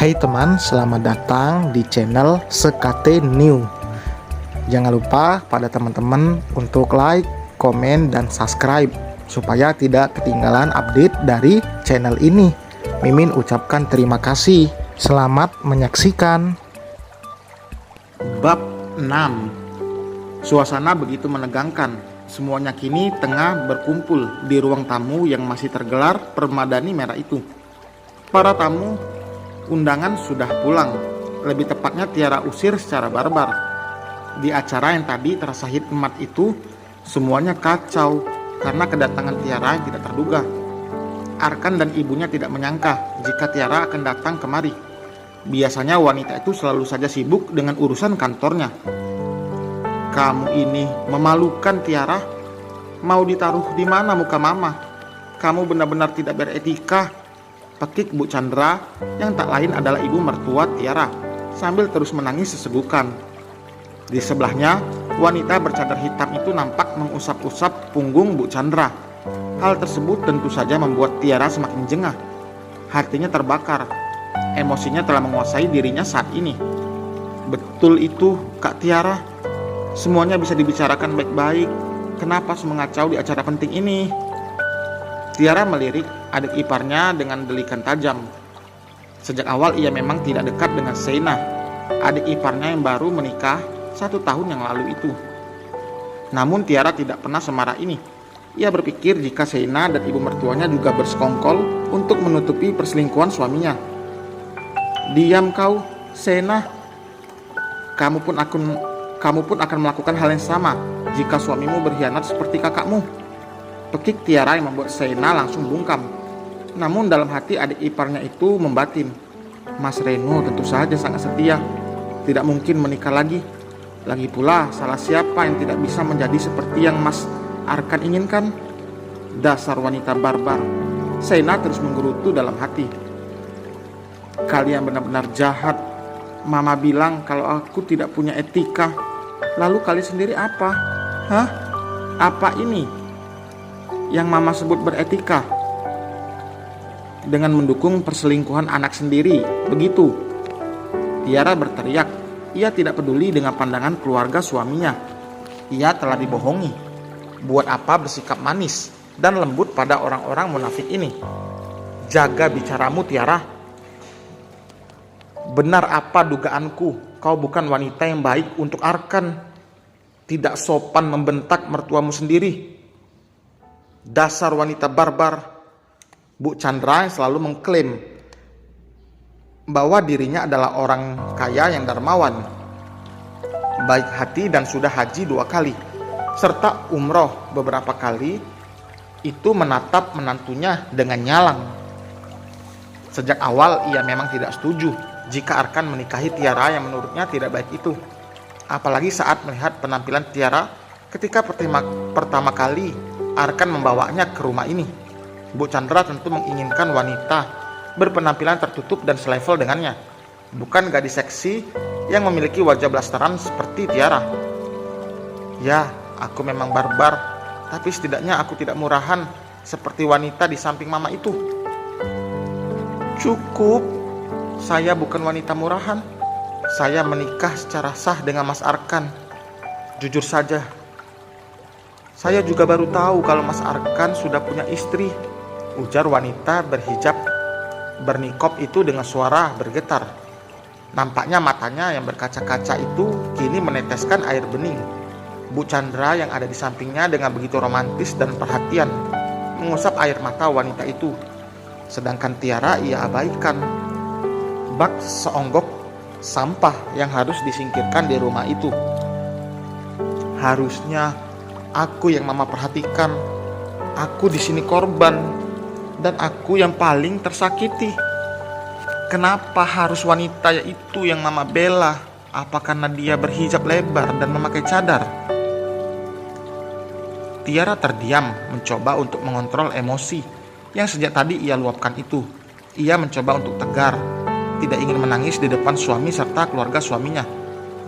Hai teman, selamat datang di channel Sekate New. Jangan lupa pada teman-teman untuk like, komen, dan subscribe supaya tidak ketinggalan update dari channel ini. Mimin ucapkan terima kasih. Selamat menyaksikan. Bab 6. Suasana begitu menegangkan. Semuanya kini tengah berkumpul di ruang tamu yang masih tergelar permadani merah itu. Para tamu undangan sudah pulang, lebih tepatnya Tiara usir secara barbar. Di acara yang tadi terasa hikmat itu, semuanya kacau karena kedatangan Tiara yang tidak terduga. Arkan dan ibunya tidak menyangka jika Tiara akan datang kemari. Biasanya wanita itu selalu saja sibuk dengan urusan kantornya. Kamu ini memalukan, Tiara. Mau ditaruh di mana muka mama? Kamu benar-benar tidak beretika, pekik Bu Chandra yang tak lain adalah ibu mertua Tiara sambil terus menangis sesegukan. Di sebelahnya, wanita bercadar hitam itu nampak mengusap-usap punggung Bu Chandra. Hal tersebut tentu saja membuat Tiara semakin jengah. Hatinya terbakar. Emosinya telah menguasai dirinya saat ini. Betul itu, Kak Tiara. Semuanya bisa dibicarakan baik-baik. Kenapa harus mengacau di acara penting ini? Tiara melirik adik iparnya dengan delikan tajam. Sejak awal ia memang tidak dekat dengan Seina, adik iparnya yang baru menikah 1 tahun yang lalu itu. Namun Tiara tidak pernah semarah ini. Ia berpikir jika Seina dan ibu mertuanya juga bersekongkol untuk menutupi perselingkuhan suaminya. Diam kau, Seina. Kamu pun akan melakukan hal yang sama jika suamimu berkhianat seperti kakakmu. Pekik Tiara yang membuat Seina langsung bungkam. Namun dalam hati adik iparnya itu membatin. Mas Reno tentu saja sangat setia. Tidak mungkin menikah lagi. Lagi pula salah siapa yang tidak bisa menjadi seperti yang Mas Arkan inginkan? Dasar wanita barbar. Seina terus menggerutu dalam hati. Kalian benar-benar jahat. Mama bilang kalau aku tidak punya etika. Lalu kalian sendiri apa? Hah? Apa ini yang mama sebut beretika? Dengan mendukung perselingkuhan anak sendiri, begitu? Tiara berteriak. Ia tidak peduli dengan pandangan keluarga suaminya. Ia telah dibohongi. Buat apa bersikap manis dan lembut pada orang-orang munafik ini? Jaga bicaramu, Tiara. Benar apa dugaanku? Kau bukan wanita yang baik untuk Arkan. Tidak sopan membentak mertuamu sendiri. Dasar wanita barbar. Bu Chandra yang selalu mengklaim bahwa dirinya adalah orang kaya yang dermawan, baik hati dan sudah haji 2 kali, serta umroh beberapa kali, itu menatap menantunya dengan nyalang. Sejak awal ia memang tidak setuju jika Arkan menikahi Tiara yang menurutnya tidak baik itu. Apalagi saat melihat penampilan Tiara ketika pertama kali Arkan membawanya ke rumah ini. Bu Chandra tentu menginginkan wanita berpenampilan tertutup dan selevel dengannya, bukan gadis seksi yang memiliki wajah blasteran seperti Tiara. Ya, aku memang barbar, tapi setidaknya aku tidak murahan seperti wanita di samping mama itu. Cukup, saya bukan wanita murahan. Saya menikah secara sah dengan Mas Arkan. Jujur saja, saya juga baru tahu kalau Mas Arkan sudah punya istri, ujar wanita berhijab bernikob itu dengan suara bergetar. Nampaknya matanya yang berkaca-kaca itu kini meneteskan air bening. Bu Chandra yang ada di sampingnya dengan begitu romantis dan perhatian mengusap air mata wanita itu. Sedangkan Tiara ia abaikan. Bak seonggok sampah yang harus disingkirkan di rumah itu. Harusnya aku yang mama perhatikan. Aku di sini korban dan aku yang paling tersakiti. Kenapa harus wanita itu yang mama bela? Apa karena dia berhijab lebar dan memakai cadar? Tiara terdiam, mencoba untuk mengontrol emosi yang sejak tadi ia luapkan itu. Ia mencoba untuk tegar, tidak ingin menangis di depan suami serta keluarga suaminya.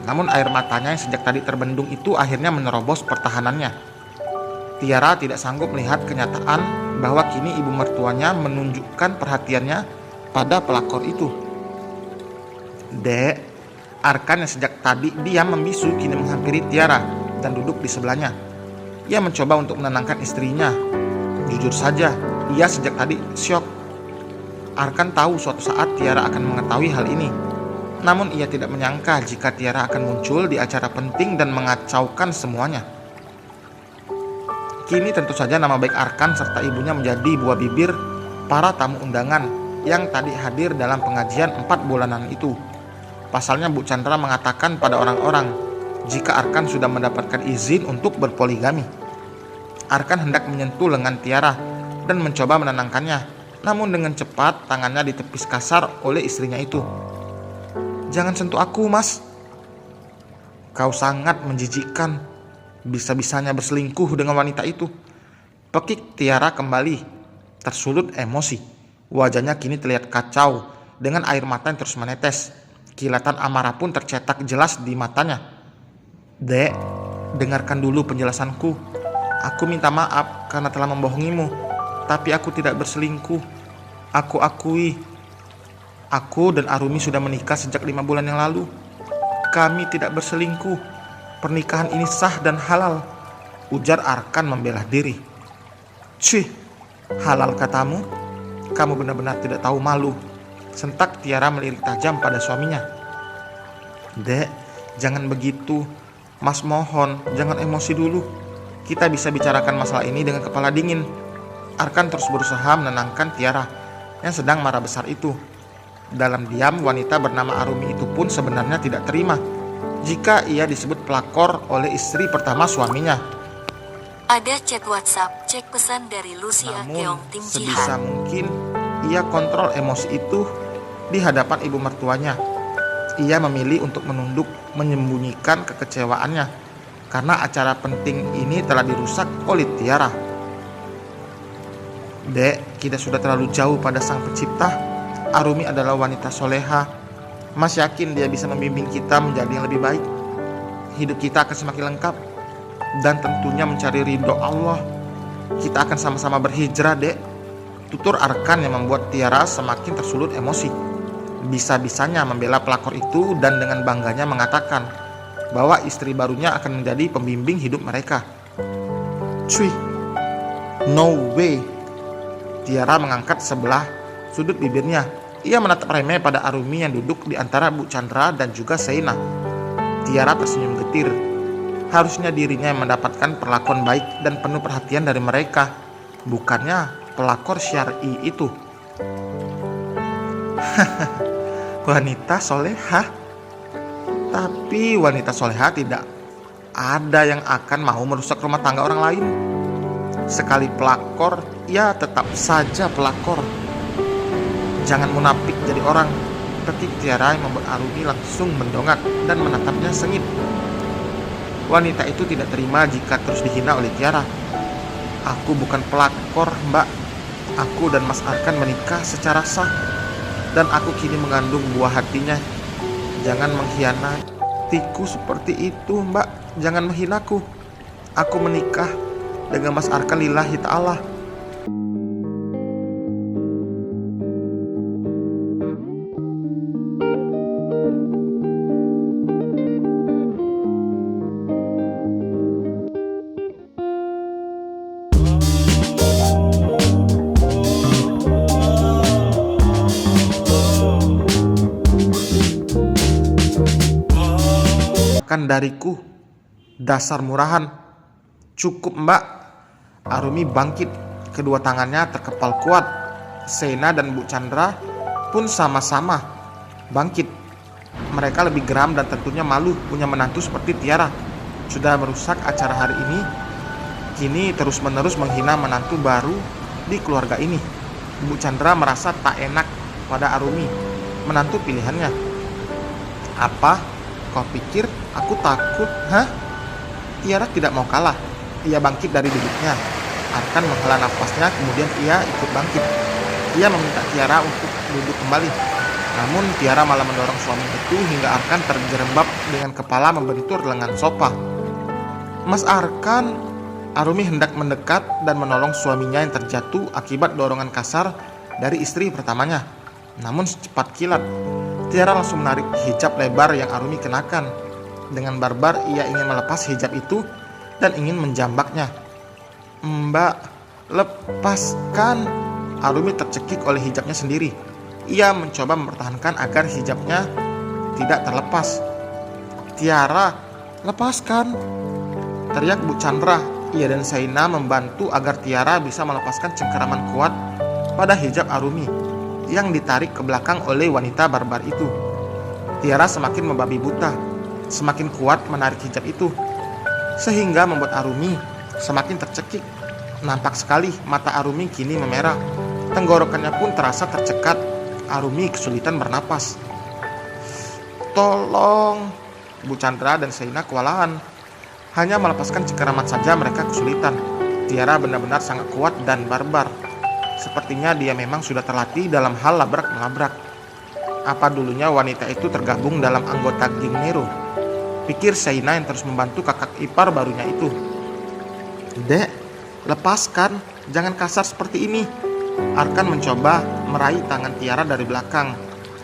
Namun air matanya yang sejak tadi terbendung itu akhirnya menerobos pertahanannya. Tiara tidak sanggup melihat kenyataan bahwa kini ibu mertuanya menunjukkan perhatiannya pada pelakor itu. Dek, Arkan yang sejak tadi diam membisu kini menghampiri Tiara dan duduk di sebelahnya. Ia mencoba untuk menenangkan istrinya. Jujur saja, ia sejak tadi syok. Arkan tahu suatu saat Tiara akan mengetahui hal ini. Namun ia tidak menyangka jika Tiara akan muncul di acara penting dan mengacaukan semuanya. Kini tentu saja nama baik Arkan serta ibunya menjadi buah bibir para tamu undangan yang tadi hadir dalam pengajian 4 bulanan itu. Pasalnya Bu Chandra mengatakan pada orang-orang jika Arkan sudah mendapatkan izin untuk berpoligami. Arkan hendak menyentuh lengan Tiara dan mencoba menenangkannya. Namun dengan cepat tangannya ditepis kasar oleh istrinya itu. "Jangan sentuh aku, Mas. Kau sangat menjijikkan. Bisa-bisanya berselingkuh dengan wanita itu." Pekik Tiara kembali, tersulut emosi. Wajahnya kini terlihat kacau dengan air mata yang terus menetes. Kilatan amarah pun tercetak jelas di matanya. "Dek, dengarkan dulu penjelasanku. Aku minta maaf karena telah membohongimu. Tapi aku tidak berselingkuh. Aku akui, aku dan Arumi sudah menikah sejak 5 bulan yang lalu. Kami tidak berselingkuh. Pernikahan ini sah dan halal," ujar Arkan membela diri. "Cih, halal katamu? Kamu benar-benar tidak tahu malu," sentak Tiara melirik tajam pada suaminya. "Dek, jangan begitu. Mas mohon, jangan emosi dulu. Kita bisa bicarakan masalah ini dengan kepala dingin." Arkan terus berusaha menenangkan Tiara yang sedang marah besar itu. Dalam diam, wanita bernama Arumi itu pun sebenarnya tidak terima jika ia disebut pelakor oleh istri pertama suaminya. "Ada chat WhatsApp, cek pesan dari Lucia Keong Ting Sebisa Jihan." mungkin ia kontrol emosi itu di hadapan ibu mertuanya. Ia memilih untuk menunduk, menyembunyikan kekecewaannya karena acara penting ini telah dirusak oleh Tiara. "Dek, kita sudah terlalu jauh pada sang pencipta. Arumi adalah wanita soleha. Mas yakin dia bisa membimbing kita menjadi yang lebih baik. Hidup kita akan semakin lengkap dan tentunya mencari ridho Allah. Kita akan sama-sama berhijrah, Dek," tutur Arkan yang membuat Tiara semakin tersulut emosi. Bisa-bisanya membela pelakor itu dan dengan bangganya mengatakan bahwa istri barunya akan menjadi pembimbing hidup mereka. "Cuy, no way." Tiara mengangkat sebelah sudut bibirnya. Ia menatap remeh pada Arumi yang duduk di antara Bu Chandra dan juga Seina. Tiara tersenyum getir. Harusnya dirinya yang mendapatkan perlakuan baik dan penuh perhatian dari mereka, bukannya pelakor syar'i itu. Wanita soleha. Tapi wanita soleha tidak ada yang akan mau merusak rumah tangga orang lain. Sekali pelakor, ia tetap saja pelakor. "Jangan munafik jadi orang," ketik Tiara yang membuat Arumi langsung mendongak dan menatapnya sengit. Wanita itu tidak terima jika terus dihina oleh Tiara. "Aku bukan pelakor, Mbak. Aku dan Mas Arkan menikah secara sah. Dan aku kini mengandung buah hatinya. Jangan mengkhianatiku seperti itu, Mbak. Jangan menghinaku. Aku menikah dengan Mas Arkan lillahi ta'ala." "Kan dariku, dasar murahan. Cukup, Mbak." Arumi bangkit, kedua tangannya terkepal kuat. Seina dan Bu Chandra pun sama-sama bangkit. Mereka lebih geram dan tentunya malu punya menantu seperti Tiara. Sudah merusak acara hari ini, kini terus-menerus menghina menantu baru di keluarga ini. Bu Chandra merasa tak enak pada Arumi, menantu pilihannya. "Apa? Kau pikir aku takut, hah?" Tiara tidak mau kalah. Ia bangkit dari duduknya. Arkan menghela nafasnya, kemudian ia ikut bangkit. Ia meminta Tiara untuk duduk kembali. Namun Tiara malah mendorong suami itu hingga Arkan terjerembab dengan kepala membentur lengan sofa. "Mas Arkan." Arumi hendak mendekat dan menolong suaminya yang terjatuh akibat dorongan kasar dari istri pertamanya. Namun secepat kilat, Tiara langsung menarik hijab lebar yang Arumi kenakan. Dengan barbar ia ingin melepas hijab itu dan ingin menjambaknya. "Mbak, lepaskan." Arumi tercekik oleh hijabnya sendiri. Ia mencoba mempertahankan agar hijabnya tidak terlepas. "Tiara, lepaskan!" teriak Bu Chandra. Ia dan Saina membantu agar Tiara bisa melepaskan cengkeraman kuat pada hijab Arumi yang ditarik ke belakang oleh wanita barbar itu. Tiara semakin membabi buta, semakin kuat menarik hijab itu, sehingga membuat Arumi semakin tercekik. Nampak sekali mata Arumi kini memerah, tenggorokannya pun terasa tercekat. Arumi kesulitan bernapas. "Tolong!" Bu Chandra dan Saina kewalahan. Hanya melepaskan cengkeraman saja mereka kesulitan. Tiara benar-benar sangat kuat dan barbar. Sepertinya dia memang sudah terlatih dalam hal labrak-melabrak. Apa dulunya wanita itu tergabung dalam anggota geng Nero? Pikir Saina yang terus membantu kakak ipar barunya itu. "Dek, lepaskan, jangan kasar seperti ini." Arkan mencoba meraih tangan Tiara dari belakang.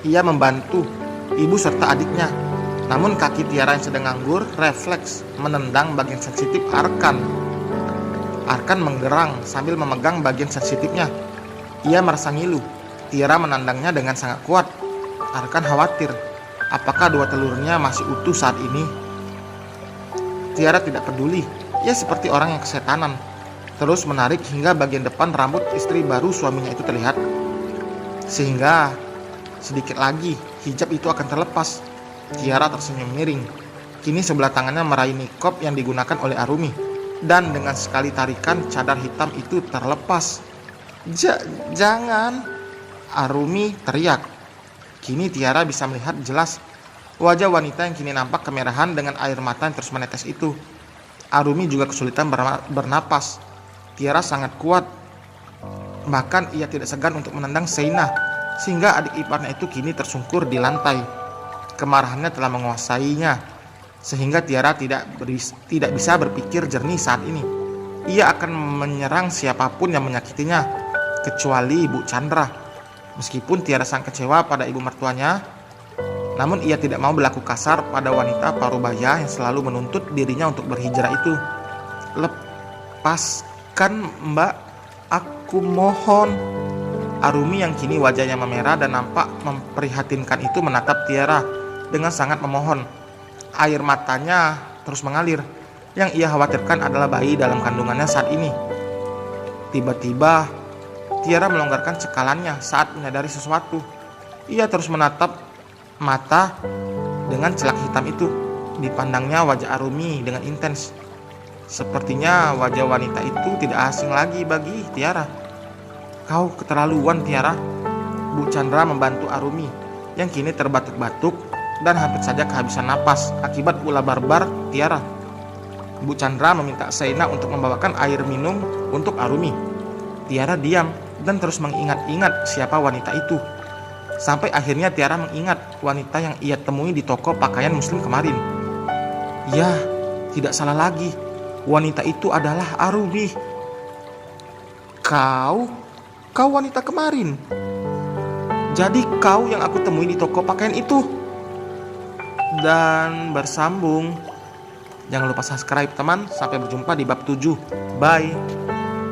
Ia membantu ibu serta adiknya. Namun kaki Tiara yang sedang nganggur refleks menendang bagian sensitif Arkan. Arkan menggerang sambil memegang bagian sensitifnya. Ia merasa ngilu. Tiara menandangnya dengan sangat kuat. Arkan khawatir, apakah dua telurnya masih utuh saat ini? Tiara tidak peduli. Ia seperti orang yang kesetanan. Terus menarik hingga bagian depan rambut istri baru suaminya itu terlihat. Sehingga sedikit lagi hijab itu akan terlepas. Tiara tersenyum miring. Kini sebelah tangannya meraih nikop yang digunakan oleh Arumi. Dan dengan sekali tarikan cadar hitam itu terlepas. Jangan!" Arumi teriak. Kini Tiara bisa melihat jelas wajah wanita yang kini nampak kemerahan dengan air mata yang terus menetes itu. Arumi juga kesulitan bernapas. Tiara sangat kuat. Bahkan ia tidak segan untuk menendang Saina, sehingga adik iparnya itu kini tersungkur di lantai. Kemarahannya telah menguasainya, sehingga Tiara tidak bisa berpikir jernih saat ini. Ia akan menyerang siapapun yang menyakitinya, kecuali Ibu Chandra. Meskipun Tiara sangat kecewa pada ibu mertuanya, namun ia tidak mau berlaku kasar pada wanita parubaya yang selalu menuntut dirinya untuk berhijrah itu. "Lepaskan, Mbak, aku mohon." Arumi yang kini wajahnya memerah dan nampak memprihatinkan itu menatap Tiara dengan sangat memohon. Air matanya terus mengalir. Yang ia khawatirkan adalah bayi dalam kandungannya saat ini. Tiba-tiba Tiara melonggarkan cekalannya saat menyadari sesuatu. Ia terus menatap mata dengan celak hitam itu. Dipandangnya wajah Arumi dengan intens. Sepertinya wajah wanita itu tidak asing lagi bagi Tiara. "Kau keterlaluan, Tiara." Bu Chandra membantu Arumi yang kini terbatuk-batuk dan hampir saja kehabisan napas akibat ulah barbar Tiara. Bu Chandra meminta Saina untuk membawakan air minum untuk Arumi. Tiara diam dan terus mengingat-ingat siapa wanita itu. Sampai akhirnya Tiara mengingat wanita yang ia temui di toko pakaian muslim kemarin. Ya, tidak salah lagi. Wanita itu adalah Arumi. Kau wanita kemarin. Jadi kau yang aku temui di toko pakaian itu. Dan bersambung. Jangan lupa subscribe teman. Sampai berjumpa di bab 7. Bye.